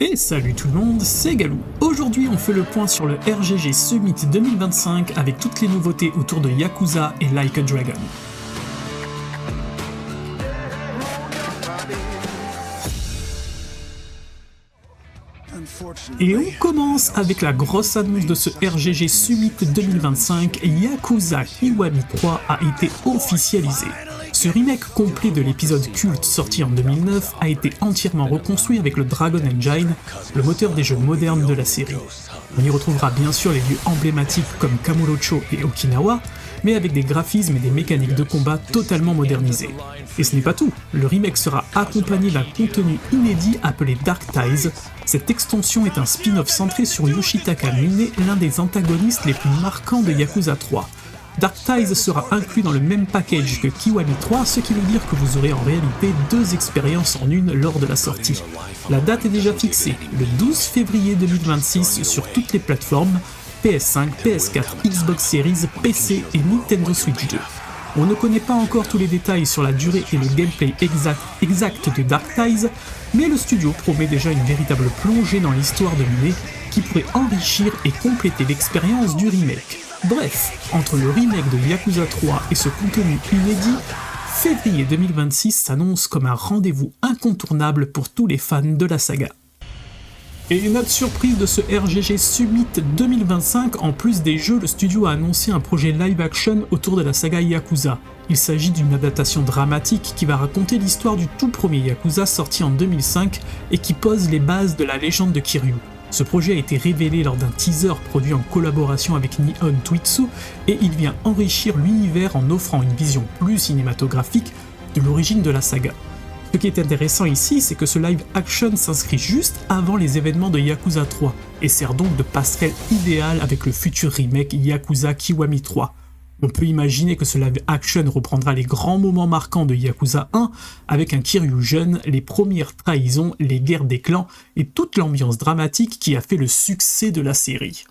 Et salut tout le monde, c'est Galou. Aujourd'hui on fait le point sur le RGG Summit 2025 avec toutes les nouveautés autour de Yakuza et Like a Dragon. Et on commence avec la grosse annonce de ce RGG Summit 2025, Yakuza Kiwami 3 a été officialisé. Ce remake complet de l'épisode culte sorti en 2009 a été entièrement reconstruit avec le Dragon Engine, le moteur des jeux modernes de la série. On y retrouvera bien sûr les lieux emblématiques comme Kamurocho et Okinawa, mais avec des graphismes et des mécaniques de combat totalement modernisées. Et ce n'est pas tout, le remake sera accompagné d'un contenu inédit appelé Dark Ties. Cette extension est un spin-off centré sur Yoshitaka Mine, l'un des antagonistes les plus marquants de Yakuza 3. Dark Ties sera inclus dans le même package que Kiwami 3, ce qui veut dire que vous aurez en réalité deux expériences en une lors de la sortie. La date est déjà fixée, le 12 février 2026 sur toutes les plateformes, PS5, PS4, Xbox Series, PC et Nintendo Switch 2. On ne connaît pas encore tous les détails sur la durée et le gameplay exact de Dark Ties, mais le studio promet déjà une véritable plongée dans l'histoire de Mine qui pourrait enrichir et compléter l'expérience du remake. Bref, entre le remake de Yakuza 3 et ce contenu inédit, février 2026 s'annonce comme un rendez-vous incontournable pour tous les fans de la saga. Et une autre surprise de ce RGG Summit 2025, en plus des jeux, le studio a annoncé un projet live-action autour de la saga Yakuza. Il s'agit d'une adaptation dramatique qui va raconter l'histoire du tout premier Yakuza sorti en 2005 et qui pose les bases de la légende de Kiryu. Ce projet a été révélé lors d'un teaser produit en collaboration avec Nihon Tuitsu et il vient enrichir l'univers en offrant une vision plus cinématographique de l'origine de la saga. Ce qui est intéressant ici, c'est que ce live action s'inscrit juste avant les événements de Yakuza 3 et sert donc de passerelle idéale avec le futur remake Yakuza Kiwami 3. On peut imaginer que ce live action reprendra les grands moments marquants de Yakuza 1 avec un Kiryu jeune, les premières trahisons, les guerres des clans et toute l'ambiance dramatique qui a fait le succès de la série.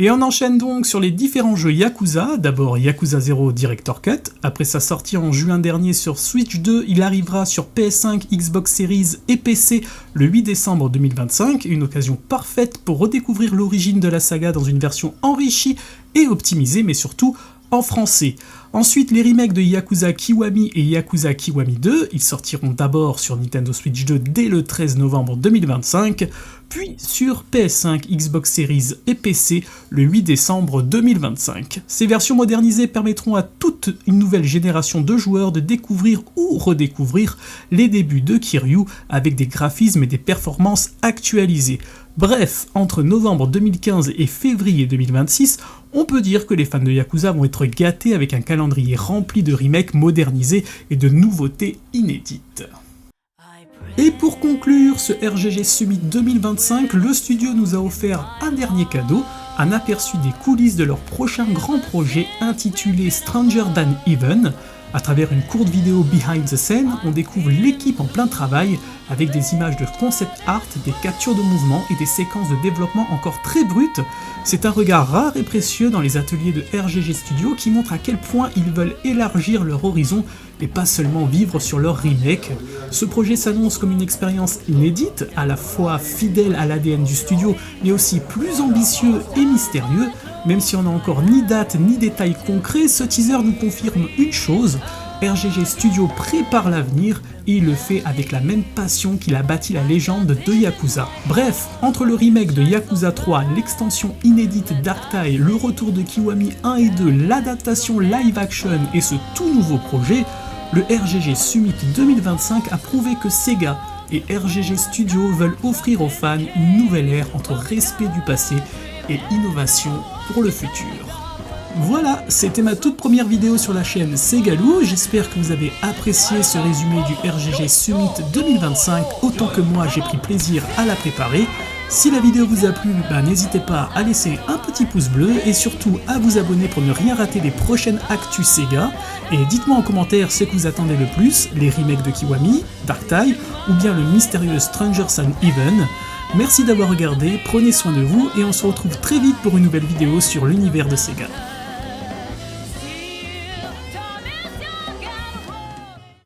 Et on enchaîne donc sur les différents jeux Yakuza, d'abord Yakuza 0 Director Cut, après sa sortie en juin dernier sur Switch 2, il arrivera sur PS5, Xbox Series et PC le 8 décembre 2025, une occasion parfaite pour redécouvrir l'origine de la saga dans une version enrichie et optimisée, mais surtout en français. Ensuite, les remakes de Yakuza Kiwami et Yakuza Kiwami 2, ils sortiront d'abord sur Nintendo Switch 2 dès le 13 novembre 2025, puis sur PS5, Xbox Series et PC le 8 décembre 2025. Ces versions modernisées permettront à toute une nouvelle génération de joueurs de découvrir ou redécouvrir les débuts de Kiryu avec des graphismes et des performances actualisées. Bref, entre novembre 2015 et février 2026, on peut dire que les fans de Yakuza vont être gâtés avec un calendrier rempli de remakes modernisés et de nouveautés inédites. Et pour conclure ce RGG Summit 2025, le studio nous a offert un dernier cadeau, un aperçu des coulisses de leur prochain grand projet intitulé Stranger Than Even. À travers une courte vidéo behind the scene, on découvre l'équipe en plein travail avec des images de concept art, des captures de mouvements et des séquences de développement encore très brutes. C'est un regard rare et précieux dans les ateliers de RGG Studio qui montre à quel point ils veulent élargir leur horizon et pas seulement vivre sur leur remake. Ce projet s'annonce comme une expérience inédite, à la fois fidèle à l'ADN du studio, mais aussi plus ambitieux et mystérieux. Même si on n'a encore ni date ni détails concrets, ce teaser nous confirme une chose, RGG Studio prépare l'avenir et il le fait avec la même passion qu'il a bâti la légende de Yakuza. Bref, entre le remake de Yakuza 3, l'extension inédite Dark Tie, le retour de Kiwami 1 et 2, l'adaptation live action et ce tout nouveau projet, le RGG Summit 2025 a prouvé que Sega et RGG Studio veulent offrir aux fans une nouvelle ère entre respect du passé et innovation pour le futur. Voilà, c'était ma toute première vidéo sur la chaîne C'est Galou, j'espère que vous avez apprécié ce résumé du RGG Summit 2025, autant que moi j'ai pris plaisir à la préparer. Si la vidéo vous a plu, n'hésitez pas à laisser un petit pouce bleu et surtout à vous abonner pour ne rien rater des prochaines actus Sega. Et dites-moi en commentaire ce que vous attendez le plus, les remakes de Kiwami, Dark Tie ou bien le mystérieux Stranger Than Even. Merci d'avoir regardé, prenez soin de vous et on se retrouve très vite pour une nouvelle vidéo sur l'univers de Sega.